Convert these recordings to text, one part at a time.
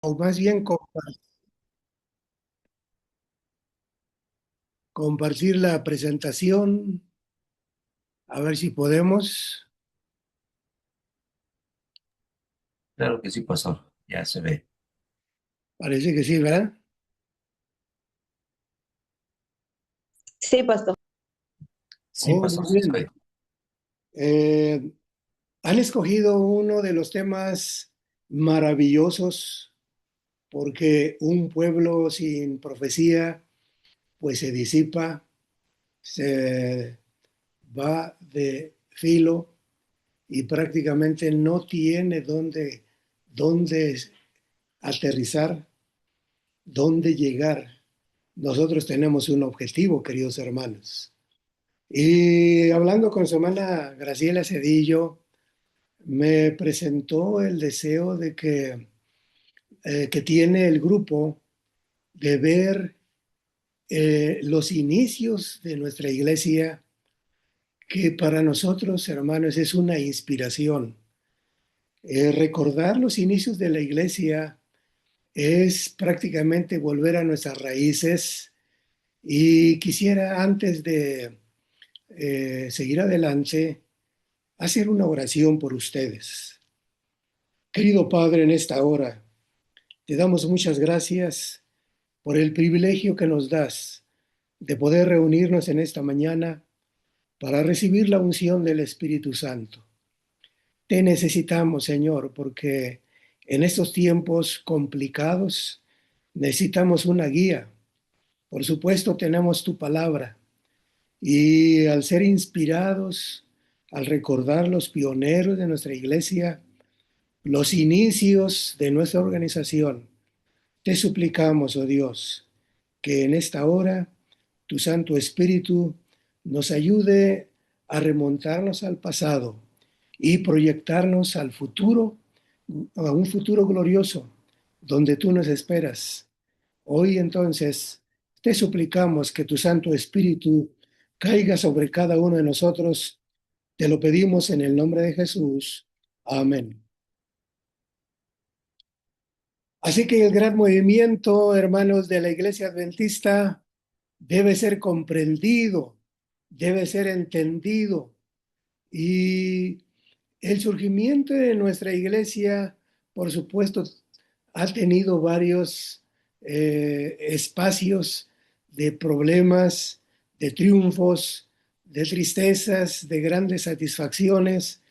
o más bien compartir la presentación, a ver si podemos. Claro que sí, pastor. Ya se ve. Parece que sí, ¿verdad? Sí, pastor. Sí, Oh, pastor, muy sí se ve. bien. Eh, Han escogido uno de los temas maravillosos porque un pueblo sin profecía pues se disipa, se va de filo y prácticamente no tiene dónde aterrizar, dónde llegar. Nosotros tenemos un objetivo, queridos hermanos. Y hablando con su hermana Graciela Cedillo, me presentó el deseo que tiene el grupo de ver los inicios de nuestra iglesia, que para nosotros, hermanos, es una inspiración. Recordar los inicios de la iglesia es prácticamente volver a nuestras raíces y quisiera antes de seguir adelante hacer una oración por ustedes. Querido Padre, en esta hora te damos muchas gracias por el privilegio que nos das de poder reunirnos en esta mañana para recibir la unción del Espíritu Santo. Te necesitamos, Señor, porque en estos tiempos complicados necesitamos una guía. Por supuesto, tenemos tu palabra y al ser inspirados, al recordar los pioneros de nuestra iglesia, los inicios de nuestra organización, te suplicamos, oh Dios, que en esta hora tu Santo Espíritu nos ayude a remontarnos al pasado y proyectarnos al futuro, a un futuro glorioso, donde tú nos esperas. Hoy entonces te suplicamos que tu Santo Espíritu caiga sobre cada uno de nosotros. Te lo pedimos en el nombre de Jesús. Amén. Así que el gran movimiento, hermanos de la Iglesia Adventista, debe ser comprendido, debe ser entendido. Y el surgimiento de nuestra iglesia, por supuesto, ha tenido varios espacios de problemas, de triunfos, de tristezas, de grandes satisfacciones.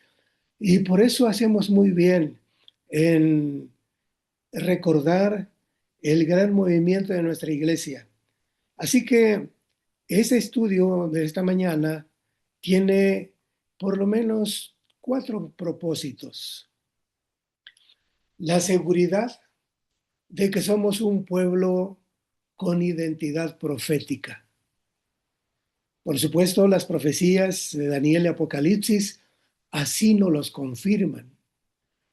Y por eso hacemos muy bien en recordar el gran movimiento de nuestra iglesia. Así que este estudio de esta mañana tiene por lo menos cuatro propósitos. La seguridad de que somos un pueblo con identidad profética. Por supuesto, las profecías de Daniel y Apocalipsis así nos los confirman.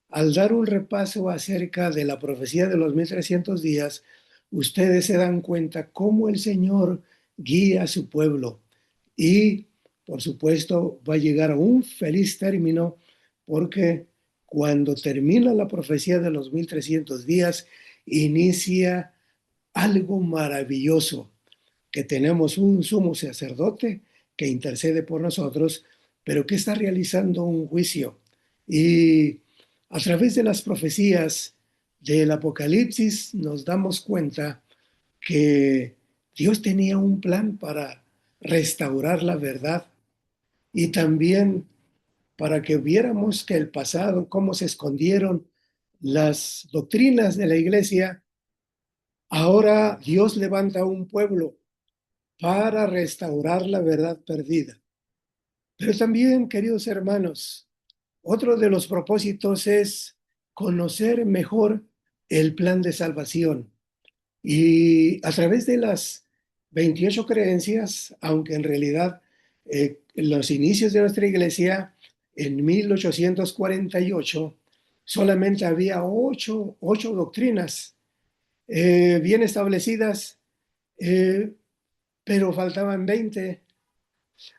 Al dar un repaso acerca de la profecía de los 1300 días, ustedes se dan cuenta cómo el Señor guía a su pueblo y, por supuesto, va a llegar a un feliz término porque cuando termina la profecía de los 1300 días, inicia algo maravilloso, que tenemos un sumo sacerdote que intercede por nosotros, pero que está realizando un juicio. Y a través de las profecías del Apocalipsis nos damos cuenta que Dios tenía un plan para restaurar la verdad y también para que viéramos que el pasado, cómo se escondieron las doctrinas de la iglesia. Ahora Dios levanta un pueblo para restaurar la verdad perdida. Pero también, queridos hermanos, otro de los propósitos es conocer mejor el plan de salvación. Y a través de las 28 creencias, aunque en realidad en los inicios de nuestra iglesia, en 1848, solamente había ocho doctrinas bien establecidas, eh, pero faltaban 20.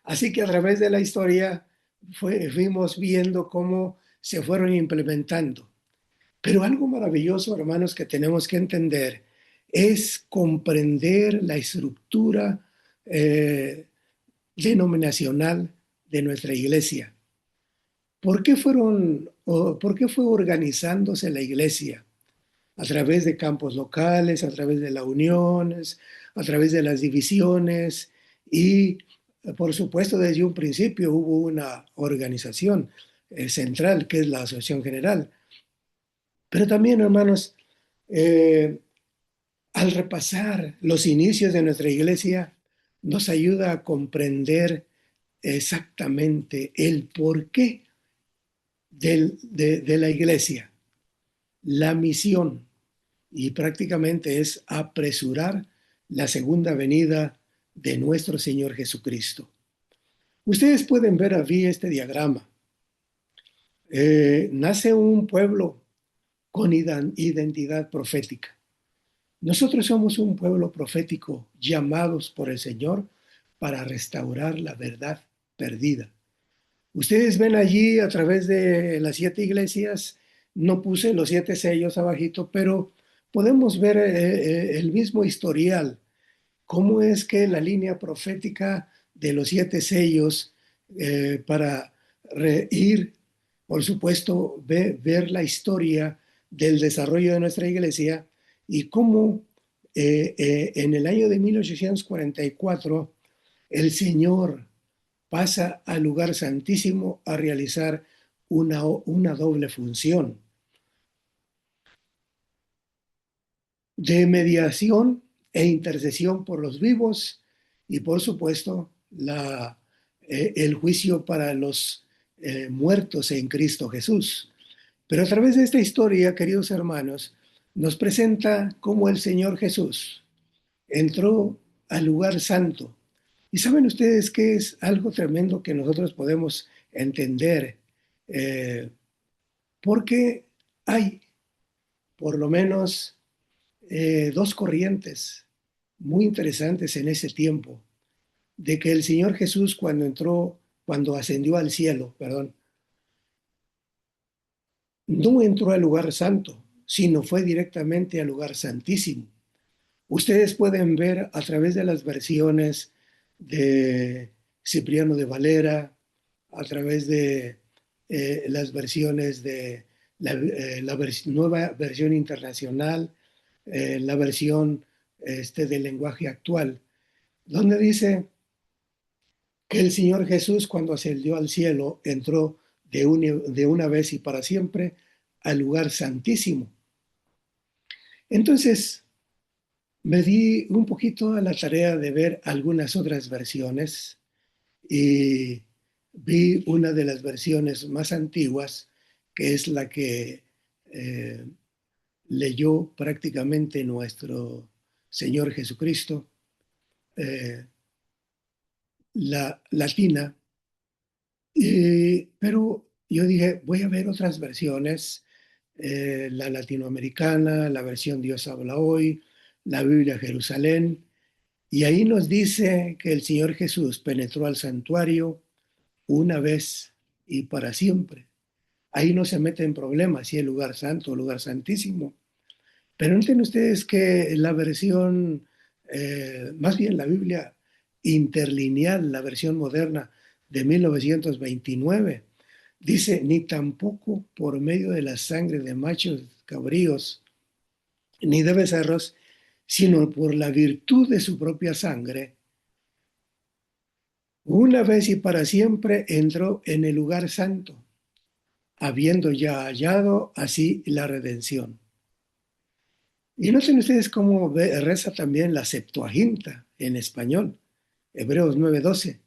Así que a través de la historia fuimos viendo cómo se fueron implementando. Pero algo maravilloso, hermanos, que tenemos que entender es comprender la estructura eh, denominacional de nuestra iglesia. ¿Por qué fue organizándose la iglesia? A través de campos locales, a través de las uniones, a través de las divisiones y, por supuesto, desde un principio hubo una organización central, que es la Asociación General. Pero también, hermanos, eh, al repasar los inicios de nuestra iglesia, nos ayuda a comprender exactamente el porqué de la iglesia, la misión, y prácticamente es apresurar la segunda venida de nuestro Señor Jesucristo. Ustedes pueden ver aquí este diagrama. Nace un pueblo con identidad profética. Nosotros somos un pueblo profético llamados por el Señor para restaurar la verdad perdida. Ustedes ven allí a través de las 7 iglesias, no puse los 7 sellos abajito, pero podemos ver el mismo historial, cómo es que la línea profética de los 7 sellos para ir, por supuesto, ver la historia del desarrollo de nuestra iglesia y cómo en el año de 1844 el Señor pasa al lugar santísimo a realizar una doble función de mediación e intercesión por los vivos y, por supuesto, el juicio para los muertos en Cristo Jesús. Pero a través de esta historia, queridos hermanos, nos presenta cómo el Señor Jesús entró al lugar santo. Y saben ustedes que es algo tremendo que nosotros podemos entender, porque hay por lo menos 2 corrientes muy interesantes en ese tiempo, de que el Señor Jesús cuando ascendió al cielo, perdón, no entró al lugar santo, sino fue directamente al lugar santísimo. Ustedes pueden ver a través de las versiones de Cipriano de Valera, a través de las versiones de nueva versión internacional, la versión del lenguaje actual, donde dice que el Señor Jesús cuando ascendió al cielo entró de una vez y para siempre al lugar santísimo. Entonces, me di un poquito a la tarea de ver algunas otras versiones y vi una de las versiones más antiguas, que es la que leyó prácticamente nuestro Señor Jesucristo, la latina, pero yo dije, voy a ver otras versiones, la latinoamericana, la versión Dios habla hoy, la Biblia Jerusalén, y ahí nos dice que el Señor Jesús penetró al santuario una vez y para siempre. Ahí no se mete en problemas si es lugar santo o lugar santísimo. Pero noten ustedes que la versión, más bien la Biblia interlineal, la versión moderna de 1929, dice, ni tampoco por medio de la sangre de machos cabríos, ni de becerros, sino por la virtud de su propia sangre, una vez y para siempre entró en el lugar santo, habiendo ya hallado así la redención. Y noten ustedes cómo reza también la Septuaginta en español, Hebreos 9:12,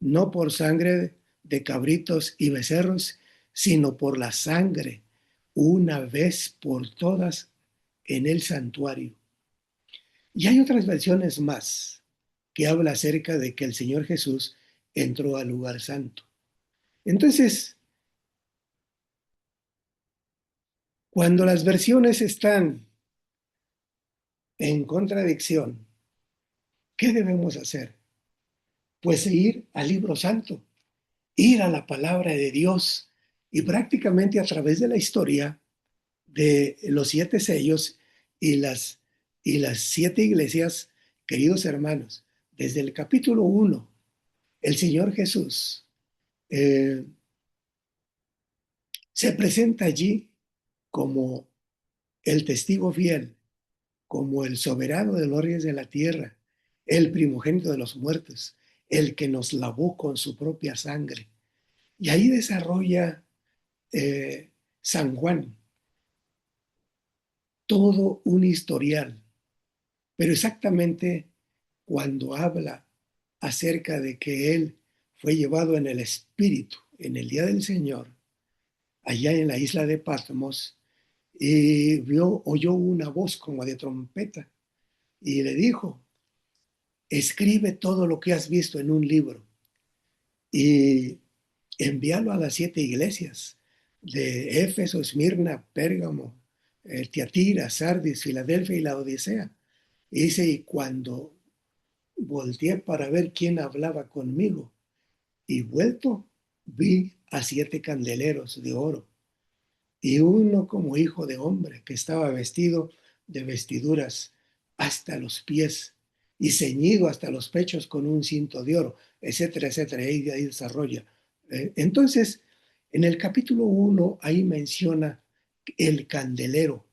no por sangre de cabritos y becerros, sino por la sangre, una vez por todas en el santuario. Y hay otras versiones más que habla acerca de que el Señor Jesús entró al lugar santo. Entonces, cuando las versiones están en contradicción, ¿qué debemos hacer? Pues ir al libro santo, ir a la palabra de Dios y prácticamente a través de la historia de los 7 sellos y las 7 iglesias, queridos hermanos, desde el capítulo 1, el Señor Jesús se presenta allí como el testigo fiel, como el soberano de los reyes de la tierra, el primogénito de los muertos, el que nos lavó con su propia sangre. Y ahí desarrolla San Juan todo un historial, pero exactamente cuando habla acerca de que él fue llevado en el Espíritu en el día del Señor, allá en la isla de Patmos, y oyó una voz como de trompeta y le dijo: escribe todo lo que has visto en un libro y envíalo a las 7 iglesias de Éfeso, Esmirna, Pérgamo, Tiatira, Sardis, Filadelfia y la Odisea. Y dice: y cuando volteé para ver quién hablaba conmigo, y vuelto, vi a 7 candeleros de oro, y uno como hijo de hombre, que estaba vestido de vestiduras hasta los pies, y ceñido hasta los pechos con un cinto de oro, etcétera, etcétera. Y ahí desarrolla. Entonces, en el capítulo 1, ahí menciona el candelero,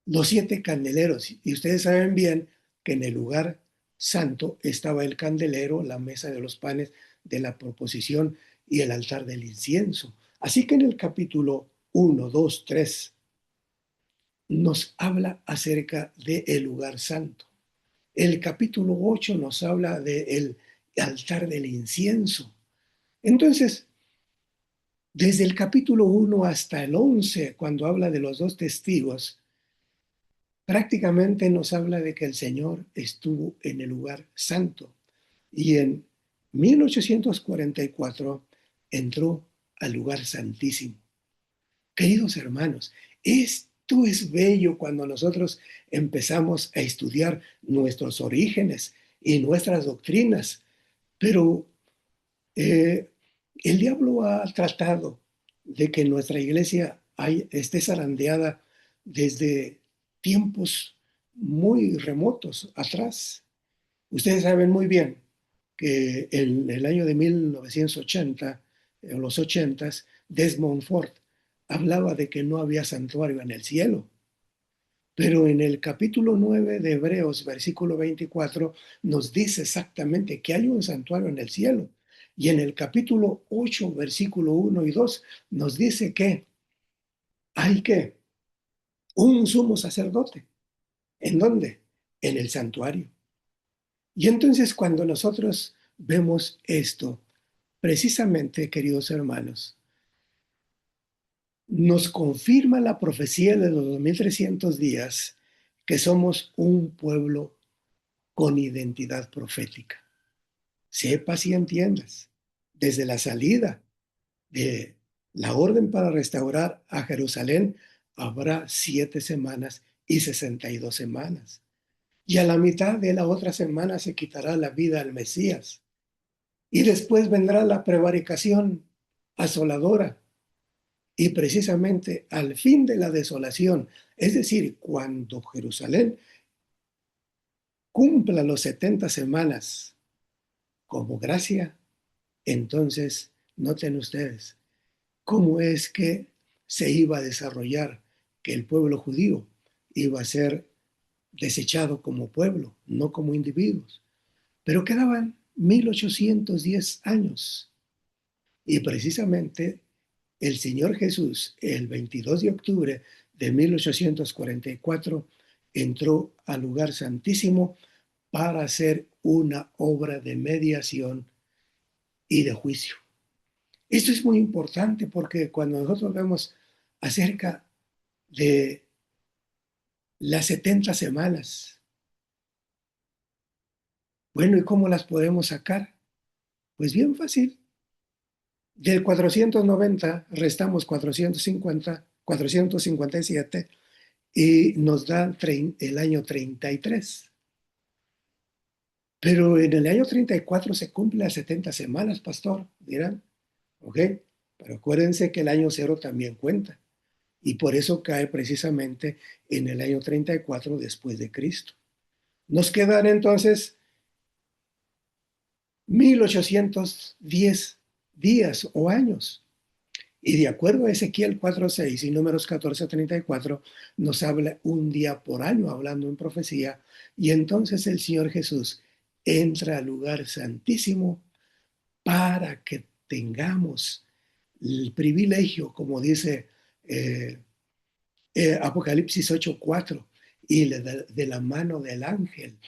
los 7 candeleros. Y ustedes saben bien que en el lugar santo estaba el candelero, la mesa de los panes de la proposición y el altar del incienso. Así que en el capítulo 1, 2, 3 nos habla acerca del lugar santo. El capítulo 8 nos habla del altar del incienso. Entonces, desde el capítulo 1 hasta el 11, cuando habla de los 2 testigos, prácticamente nos habla de que el Señor estuvo en el lugar santo y en 1844 entró al lugar santísimo. Queridos hermanos, esto es bello cuando nosotros empezamos a estudiar nuestros orígenes y nuestras doctrinas, pero el diablo ha tratado de que nuestra iglesia esté zarandeada desde tiempos muy remotos atrás. Ustedes saben muy bien que en el año de 1980, en los 80s, Desmond Ford hablaba de que no había santuario en el cielo. Pero en el capítulo 9 de Hebreos, versículo 24, nos dice exactamente que hay un santuario en el cielo. Y en el capítulo 8, versículo 1 y 2, nos dice que hay que un sumo sacerdote. ¿En dónde? En el santuario. Y entonces cuando nosotros vemos esto, precisamente, queridos hermanos, nos confirma la profecía de los 2300 días que somos un pueblo con identidad profética. Sepas y entiendas, desde la salida de la orden para restaurar a Jerusalén habrá 7 semanas y 62 semanas. Y a la mitad de la otra semana se quitará la vida al Mesías. Y después vendrá la prevaricación asoladora. Y precisamente al fin de la desolación, es decir, cuando Jerusalén cumpla los 70 semanas como gracia, entonces noten ustedes cómo es que se iba a desarrollar, que el pueblo judío iba a ser desechado como pueblo, no como individuos. Pero quedaban 1810 años. Y precisamente el Señor Jesús, el 22 de octubre de 1844, entró al lugar santísimo para hacer una obra de mediación y de juicio. Esto es muy importante porque cuando nosotros vemos acerca de las 70 semanas, bueno, ¿y cómo las podemos sacar? Pues bien fácil. Del 490 restamos 457 y nos da el año 33. Pero en el año 34 se cumplen las 70 semanas, pastor, dirán. ¿Ok? Pero acuérdense que el año 0 también cuenta. y por eso cae precisamente en el año 34 después de Cristo. Nos quedan entonces 1810 días o años. Y de acuerdo a Ezequiel 4:6 y Números 14:34, nos habla un día por año, hablando en profecía, y entonces el Señor Jesús entra al lugar santísimo para que tengamos el privilegio, como dice Apocalipsis 8:4, y de la mano del ángel,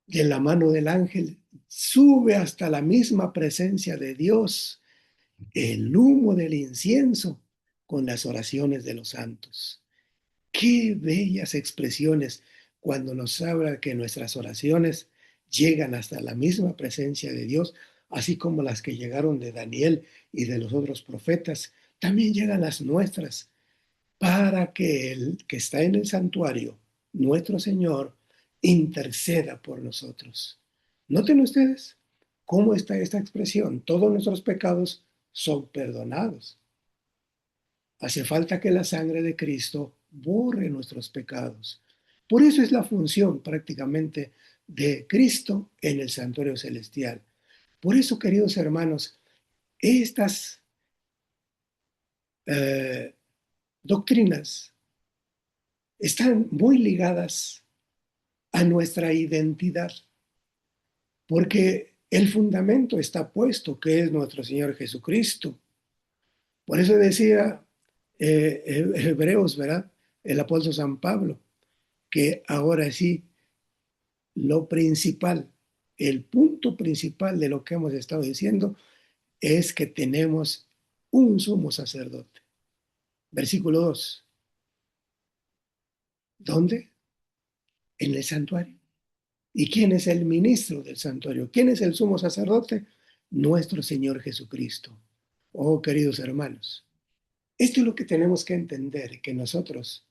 de la mano del ángel, sube hasta la misma presencia de Dios el humo del incienso con las oraciones de los santos. Qué bellas expresiones cuando nos habla que nuestras oraciones llegan hasta la misma presencia de Dios, así como las que llegaron de Daniel y de los otros profetas, también llegan las nuestras, para que el que está en el santuario, nuestro Señor, interceda por nosotros. Noten ustedes cómo está esta expresión. Todos nuestros pecados son perdonados. Hace falta que la sangre de Cristo borre nuestros pecados. Por eso es la función prácticamente de Cristo en el santuario celestial. Por eso, queridos hermanos, estas doctrinas están muy ligadas a nuestra identidad, porque el fundamento está puesto, que es nuestro Señor Jesucristo. Por eso decía Hebreos, ¿verdad? El apóstol San Pablo, que ahora sí, lo principal, el punto principal de lo que hemos estado diciendo es que tenemos un sumo sacerdote. Versículo 2. ¿Dónde? En el santuario. ¿Y quién es el ministro del santuario? ¿Quién es el sumo sacerdote? Nuestro Señor Jesucristo. Oh, queridos hermanos, esto es lo que tenemos que entender, que nosotros,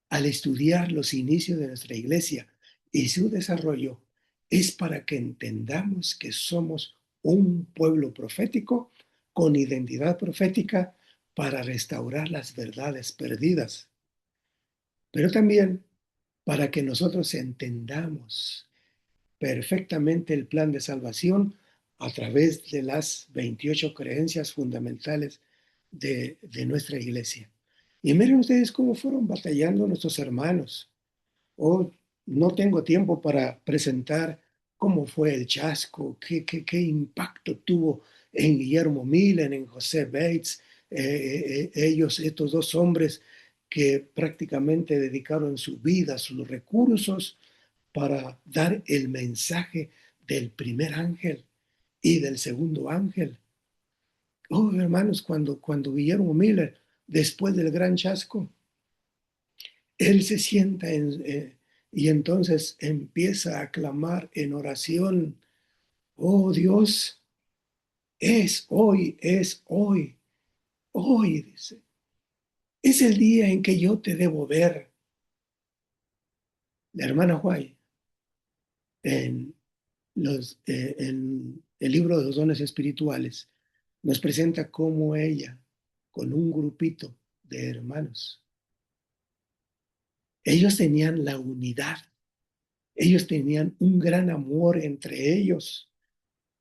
al estudiar los inicios de nuestra iglesia y su desarrollo, es para que entendamos que somos un pueblo profético con identidad profética para restaurar las verdades perdidas, pero también para que nosotros entendamos perfectamente el plan de salvación a través de las 28 creencias fundamentales de nuestra iglesia. Y miren ustedes cómo fueron batallando nuestros hermanos. Oh, no tengo tiempo para presentar cómo fue el chasco, qué impacto tuvo en Guillermo Millen, en José Bates, estos dos hombres que prácticamente dedicaron su vida, sus recursos para dar el mensaje del primer ángel y del segundo ángel. Oh, hermanos, cuando Guillermo Miller, después del gran chasco, él se sienta y entonces empieza a clamar en oración: oh Dios, hoy, dice, es el día en que yo te debo ver. La hermana White, en en el libro de los dones espirituales, nos presenta cómo ella, con un grupito de hermanos, ellos tenían la unidad, ellos tenían un gran amor entre ellos.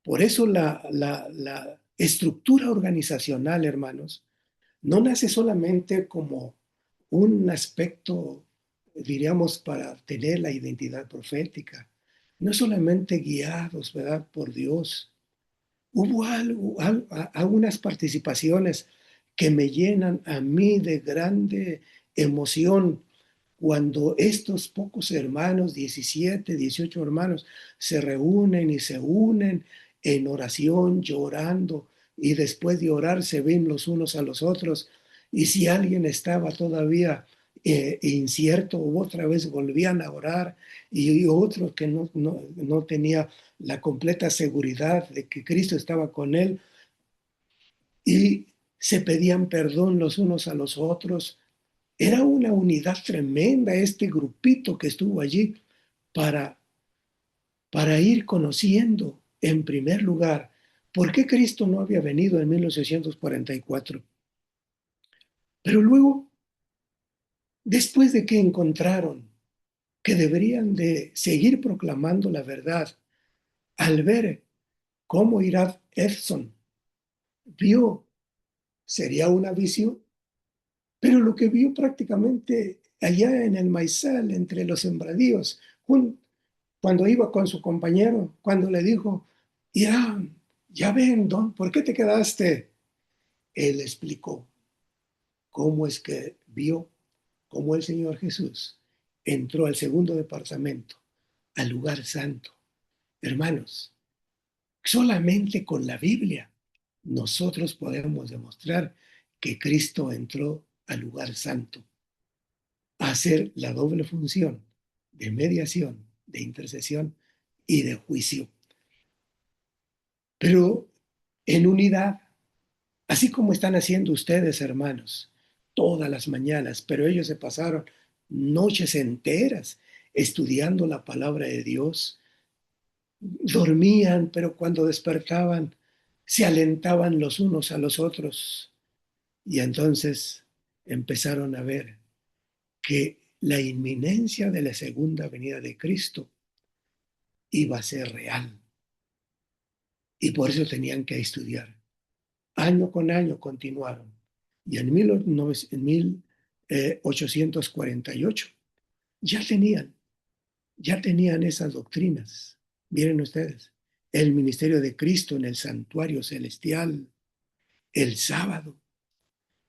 Por eso la estructura organizacional, hermanos, no nace solamente como un aspecto, diríamos, para tener la identidad profética, no solamente guiados, ¿verdad?, por Dios. Hubo algunas participaciones que me llenan a mí de grande emoción cuando estos pocos hermanos, 17, 18 hermanos, se reúnen y se unen en oración, llorando, y después de orar se ven los unos a los otros, y si alguien estaba todavía incierto, otra vez volvían a orar, y otro que no tenía la completa seguridad de que Cristo estaba con él, y se pedían perdón los unos a los otros. Era una unidad tremenda este grupito que estuvo allí para, para ir conociendo en primer lugar por qué Cristo no había venido en 1844. Pero luego, después de que encontraron que deberían de seguir proclamando la verdad, al ver cómo Irad Edson vio, sería una visión, pero lo que vio prácticamente allá en el maizal, entre los sembradíos, cuando iba con su compañero, cuando le dijo, Irán, ya ven, Don, ¿por qué te quedaste? Él explicó cómo es que vio cómo el Señor Jesús entró al segundo departamento, al lugar santo. Hermanos, solamente con la Biblia nosotros podemos demostrar que Cristo entró al lugar santo a hacer la doble función de mediación, de intercesión y de juicio, pero en unidad, así como están haciendo ustedes, hermanos, todas las mañanas, pero ellos se pasaron noches enteras estudiando la palabra de Dios, dormían, pero cuando despertaban se alentaban los unos a los otros y entonces empezaron a ver que la inminencia de la segunda venida de Cristo iba a ser real y por eso tenían que estudiar. Año con año continuaron y en 1848 ya tenían esas doctrinas. Miren ustedes, el ministerio de Cristo en el santuario celestial, el sábado,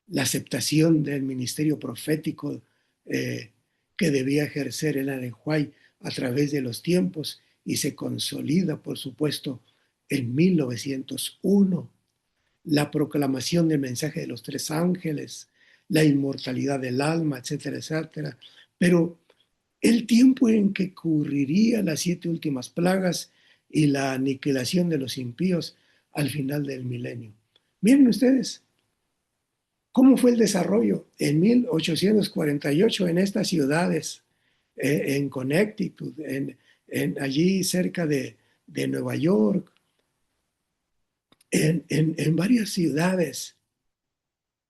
la aceptación del ministerio profético que debía ejercer el Arejuay a través de los tiempos y se consolida, por supuesto, en 1901, la proclamación del mensaje de los tres ángeles, la inmortalidad del alma, etcétera, etcétera. Pero el tiempo en que ocurriría las 7 últimas plagas y la aniquilación de los impíos al final del milenio. Miren ustedes, ¿cómo fue el desarrollo en 1848 en estas ciudades, en Connecticut, allí cerca de Nueva York, en varias ciudades?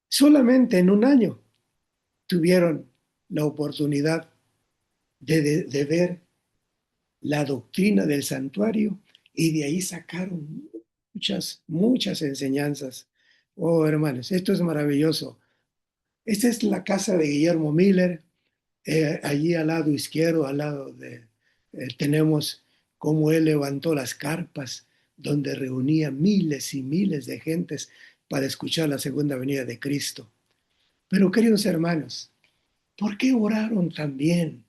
Solamente en un año tuvieron la oportunidad de ver la doctrina del santuario y de ahí sacaron muchas enseñanzas. Oh, hermanos, esto es maravilloso. Esta es la casa de Guillermo Miller. Allí al lado izquierdo, tenemos cómo él levantó las carpas donde reunía miles y miles de gentes para escuchar la segunda venida de Cristo. Pero queridos hermanos, ¿por qué oraron tan bien?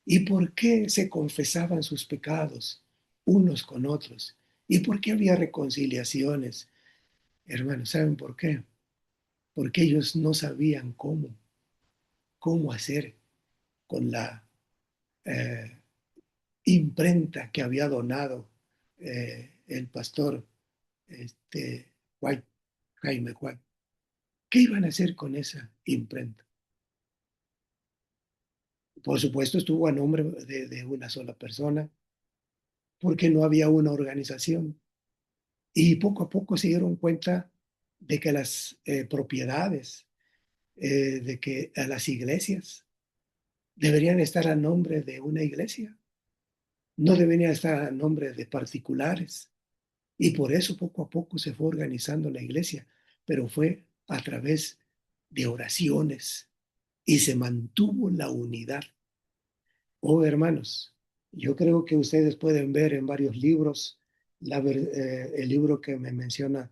¿Y por qué se confesaban sus pecados unos con otros? ¿Y por qué había reconciliaciones? Hermanos, ¿saben por qué? Porque ellos no sabían cómo hacer con la eh, imprenta que había donado el pastor White, Jaime White. ¿Qué iban a hacer con esa imprenta? Por supuesto, estuvo a nombre de una sola persona, porque no había una organización. Y poco a poco se dieron cuenta de que las propiedades, de que a las iglesias deberían estar a nombre de una iglesia, no deberían estar a nombre de particulares. Y por eso poco a poco se fue organizando la iglesia, pero fue a través de oraciones y se mantuvo la unidad. Oh, hermanos, yo creo que ustedes pueden ver en varios libros, el libro que me menciona,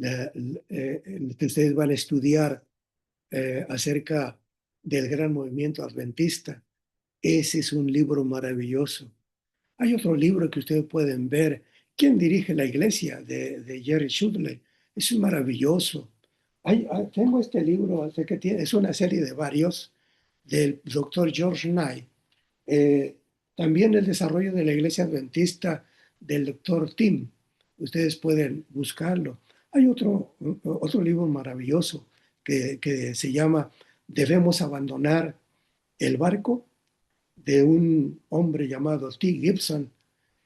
el que ustedes van a estudiar acerca del gran movimiento adventista. Ese es un libro maravilloso. Hay otro libro que ustedes pueden ver, ¿Quién dirige la iglesia? De Jerry Shudley. Es maravilloso. Tengo este libro, sé que es una serie de varios, del doctor George Knight. Eh, También el desarrollo de la iglesia adventista del doctor Tim. Ustedes pueden buscarlo. Hay otro libro maravilloso que se llama Debemos abandonar el barco, de un hombre llamado T. Gibson,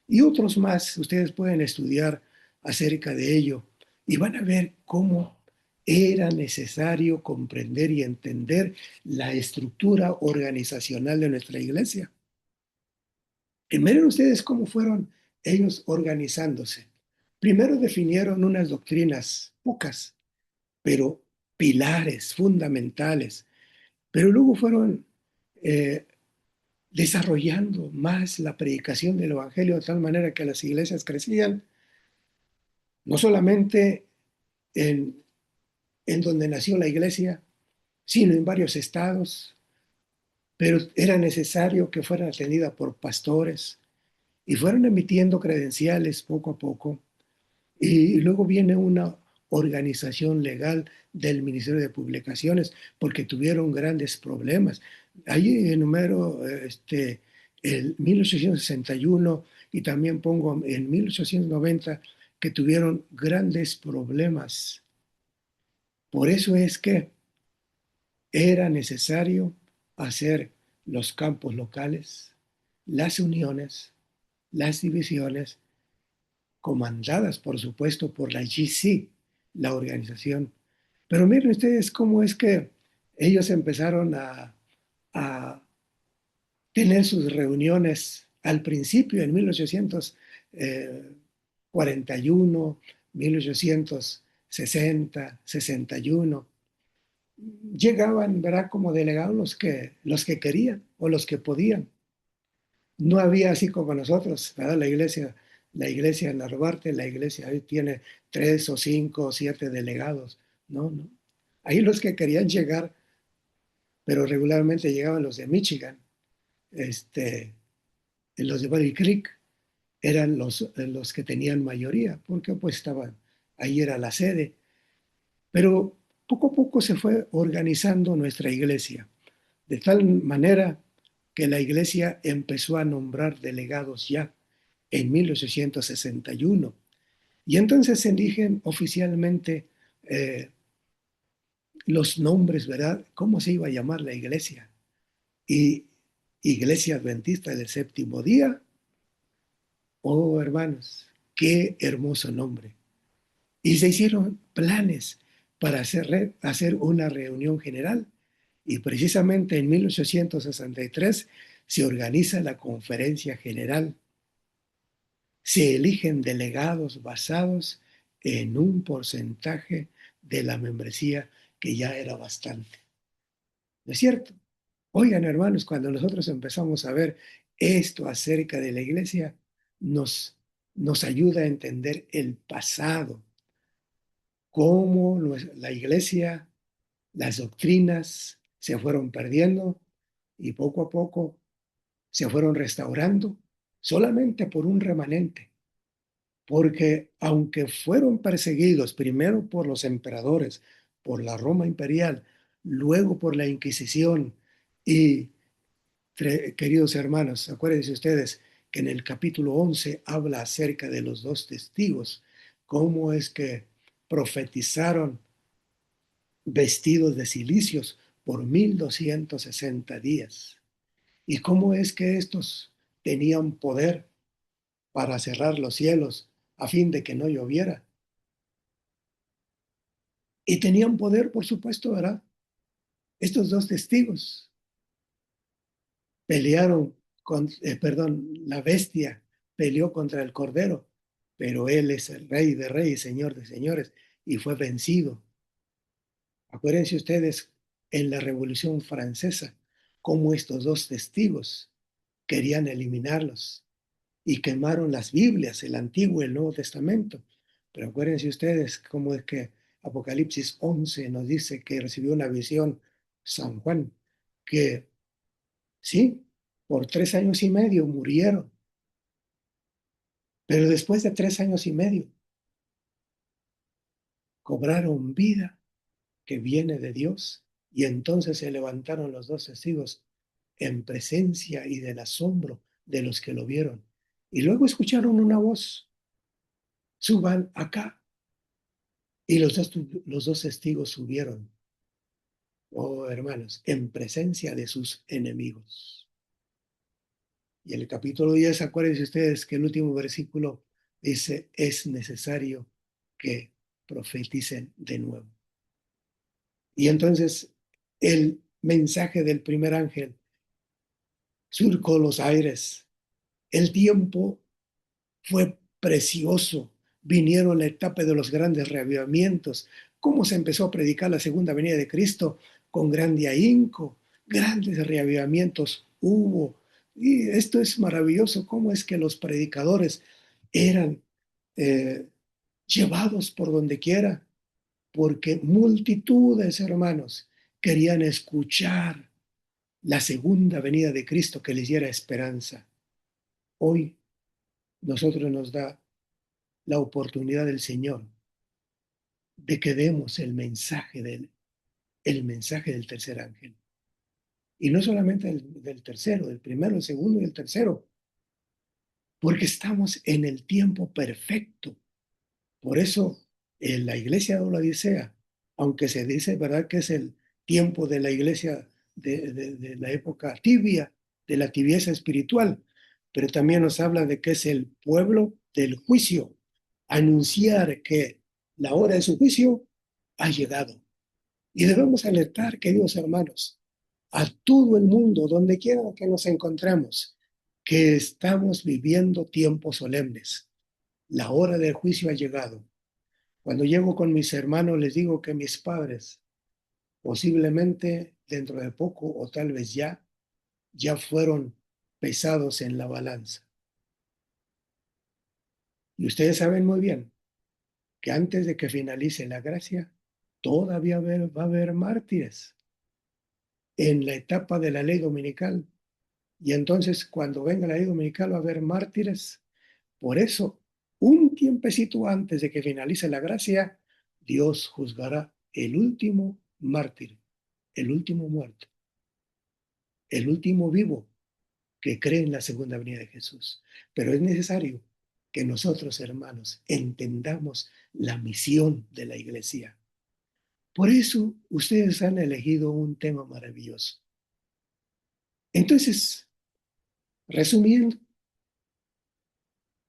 y otros más. Ustedes pueden estudiar acerca de ello y van a ver cómo Era necesario comprender y entender la estructura organizacional de nuestra iglesia. Y miren ustedes cómo fueron ellos organizándose. Primero definieron unas doctrinas, pocas, pero pilares fundamentales. Pero luego fueron eh, desarrollando más la predicación del Evangelio de tal manera que las iglesias crecían, no solamente en, en donde nació la iglesia, sino en varios estados, pero era necesario que fuera atendida por pastores y fueron emitiendo credenciales poco a poco. Y luego viene una organización legal del Ministerio de Publicaciones porque tuvieron grandes problemas. Ahí enumero el 1861 y también pongo en 1890 que tuvieron grandes problemas. Por eso es que era necesario hacer los campos locales, las uniones, las divisiones, comandadas, por supuesto, por la GC, la organización. Pero miren ustedes cómo es que ellos empezaron a tener sus reuniones al principio, en 1841, 1860, 61. Llegaban, ¿verdad?, como delegados los que querían o los que podían. No había así como nosotros, ¿verdad? La iglesia en Narvarte, la iglesia ahí tiene 3 o 5 o 7 delegados. No, no. Ahí los que querían llegar, pero regularmente llegaban los de Michigan, este, los de Valley Creek, eran los que tenían mayoría, porque pues estaban, ahí era la sede. Pero poco a poco se fue organizando nuestra iglesia, de tal manera que la iglesia empezó a nombrar delegados ya en 1861. Y entonces se eligen oficialmente eh, los nombres, ¿verdad? ¿Cómo se iba a llamar la iglesia? Y Iglesia Adventista del Séptimo Día. Oh, hermanos, qué hermoso nombre. Y se hicieron planes para hacer una reunión general. Y precisamente en 1863 se organiza la conferencia general. Se eligen delegados basados en un porcentaje de la membresía que ya era bastante. ¿No es cierto? Oigan, hermanos, cuando nosotros empezamos a ver esto acerca de la iglesia, nos ayuda a entender el pasado, cómo la iglesia, las doctrinas se fueron perdiendo y poco a poco se fueron restaurando solamente por un remanente. Porque aunque fueron perseguidos primero por los emperadores, por la Roma imperial, luego por la Inquisición y, queridos hermanos, acuérdense ustedes que en el capítulo 11 habla acerca de los dos testigos, cómo es que profetizaron vestidos de cilicios por 1260 días y cómo es que estos tenían poder para cerrar los cielos a fin de que no lloviera. Y tenían poder, por supuesto, ¿verdad? Estos dos testigos pelearon perdón, la bestia peleó contra el cordero, pero él es el rey de reyes, señor de señores, y fue vencido. Acuérdense ustedes en la Revolución Francesa, cómo estos dos testigos querían eliminarlos y quemaron las Biblias, el Antiguo y el Nuevo Testamento. Pero acuérdense ustedes cómo es que Apocalipsis 11 nos dice que recibió una visión San Juan, que sí, por 3 años y medio murieron, pero después de 3 años y medio cobraron vida que viene de Dios y entonces se levantaron los dos testigos en presencia y del asombro de los que lo vieron. Y luego escucharon una voz, suban acá. Y los dos testigos subieron, oh hermanos, en presencia de sus enemigos. Y en el capítulo 10, acuérdense ustedes que el último versículo dice, es necesario que profeticen de nuevo. Y entonces el mensaje del primer ángel surcó los aires. El tiempo fue precioso. Vinieron la etapa de los grandes reavivamientos. Cómo se empezó a predicar la segunda venida de Cristo con grande ahínco. Grandes reavivamientos hubo. Y esto es maravilloso. Cómo es que los predicadores eran eh, llevados por donde quiera. Porque multitudes, hermanos, querían escuchar la segunda venida de Cristo que les diera esperanza. Hoy nosotros nos da la oportunidad del Señor de que demos el mensaje del tercer ángel. Y no solamente del tercero, del primero, el segundo y el tercero, porque estamos en el tiempo perfecto. Por eso, en la iglesia de la Odisea, aunque se dice, ¿verdad?, que es el tiempo de la iglesia de la época tibia, de la tibieza espiritual, pero también nos habla de que es el pueblo del juicio, anunciar que la hora de su juicio ha llegado. Y debemos alertar, queridos hermanos, a todo el mundo, donde quiera que nos encontremos, que estamos viviendo tiempos solemnes. La hora del juicio ha llegado. Cuando llego con mis hermanos, les digo que mis padres, posiblemente dentro de poco o tal vez ya fueron pesados en la balanza. Y ustedes saben muy bien que antes de que finalice la gracia, todavía va a haber mártires en la etapa de la ley dominical. Y entonces, cuando venga la ley dominical, va a haber mártires. Por eso, un tiempecito antes de que finalice la gracia, Dios juzgará el último mártir, el último muerto, el último vivo que cree en la segunda venida de Jesús. Pero es necesario que nosotros, hermanos, entendamos la misión de la iglesia. Por eso ustedes han elegido un tema maravilloso. Entonces, resumiendo,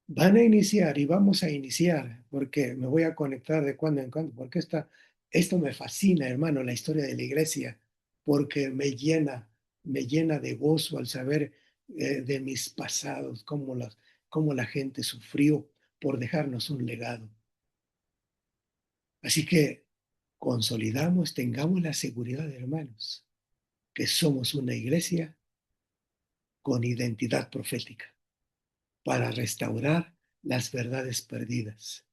van a iniciar y vamos a iniciar, porque me voy a conectar de cuando en cuando, porque esto me fascina, hermano, la historia de la iglesia, porque me llena de gozo al saber de mis pasados, cómo la gente sufrió por dejarnos un legado. Así que consolidamos, tengamos la seguridad, hermanos, que somos una iglesia con identidad profética para restaurar las verdades perdidas,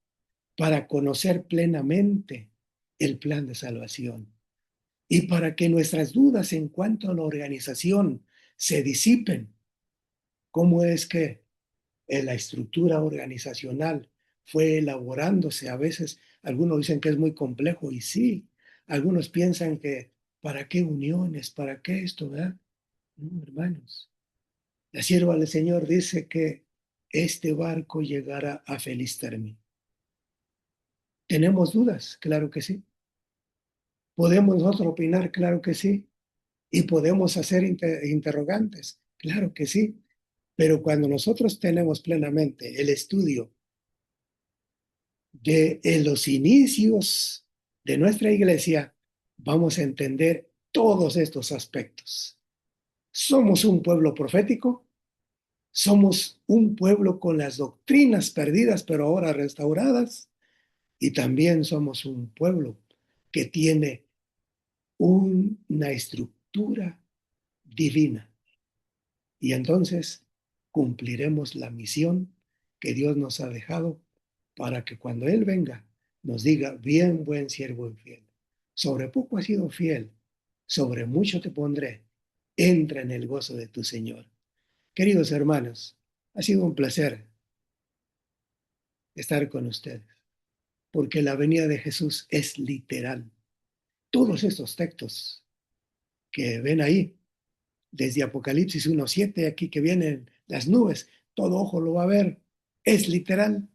para conocer plenamente el plan de salvación y para que nuestras dudas en cuanto a la organización se disipen. ¿Cómo es que la estructura organizacional fue elaborándose? A veces algunos dicen que es muy complejo y sí, algunos piensan que ¿para qué uniones? ¿Para qué esto? ¿Verdad? No, hermanos. La sierva del Señor dice que este barco llegará a feliz término. ¿Tenemos dudas? Claro que sí. ¿Podemos nosotros opinar? Claro que sí. ¿Y podemos hacer interrogantes? Claro que sí. Pero cuando nosotros tenemos plenamente el estudio de los inicios de nuestra iglesia, vamos a entender todos estos aspectos. Somos un pueblo profético, somos un pueblo con las doctrinas perdidas, pero ahora restauradas, y también somos un pueblo que tiene una estructura divina. Y entonces cumpliremos la misión que Dios nos ha dejado para que cuando Él venga nos diga, bien, buen siervo y fiel. Sobre poco has sido fiel, sobre mucho te pondré. Entra en el gozo de tu Señor. Queridos hermanos, ha sido un placer estar con ustedes, porque la venida de Jesús es literal. Todos estos textos que ven ahí, desde Apocalipsis 1:7, aquí que vienen las nubes, todo ojo lo va a ver, es literal.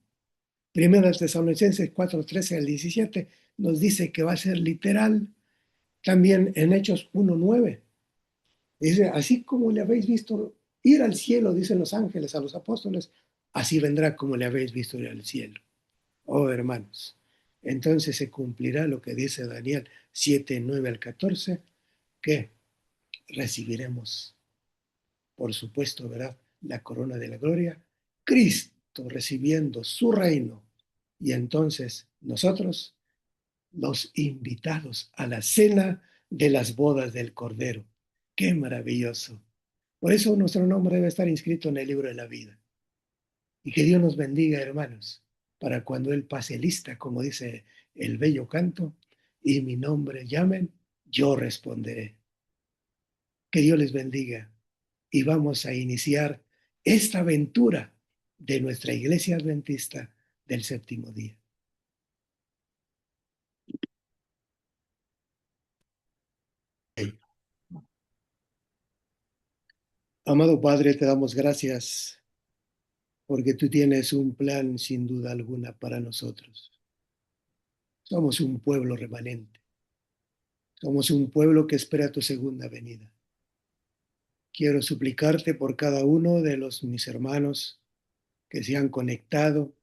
Primera Tesalonicenses 4:13 al 17 nos dice que va a ser literal. También en Hechos 1:9 dice, así como le habéis visto ir al cielo, dicen los ángeles a los apóstoles, así vendrá como le habéis visto ir al cielo. Oh, hermanos, entonces se cumplirá lo que dice Daniel 7, 9 al 14, que recibiremos, por supuesto, ¿verdad?, la corona de la gloria, Cristo recibiendo su reino, y entonces nosotros, los invitados a la cena de las bodas del Cordero. ¡Qué maravilloso! Por eso nuestro nombre debe estar inscrito en el libro de la vida. Y que Dios nos bendiga, hermanos, para cuando Él pase lista, como dice el bello canto, y mi nombre llamen, yo responderé. Que Dios les bendiga y vamos a iniciar esta aventura de nuestra Iglesia Adventista del séptimo día. Amado Padre, te damos gracias porque tú tienes un plan sin duda alguna para nosotros. Somos un pueblo remanente. Somos un pueblo que espera tu segunda venida. Quiero suplicarte por cada uno de mis hermanos que se han conectado.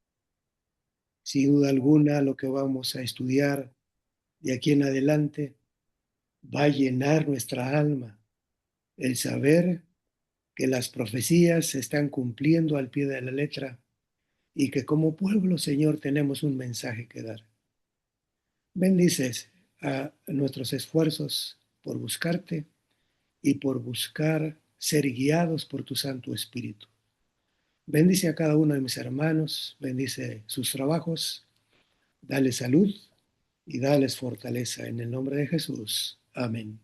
Sin duda alguna, lo que vamos a estudiar de aquí en adelante va a llenar nuestra alma. El saber que las profecías se están cumpliendo al pie de la letra y que como pueblo, Señor, tenemos un mensaje que dar. Bendices a nuestros esfuerzos por buscarte y por buscar ser guiados por tu Santo Espíritu. Bendice a cada uno de mis hermanos, bendice sus trabajos, dale salud y dales fortaleza en el nombre de Jesús. Amén.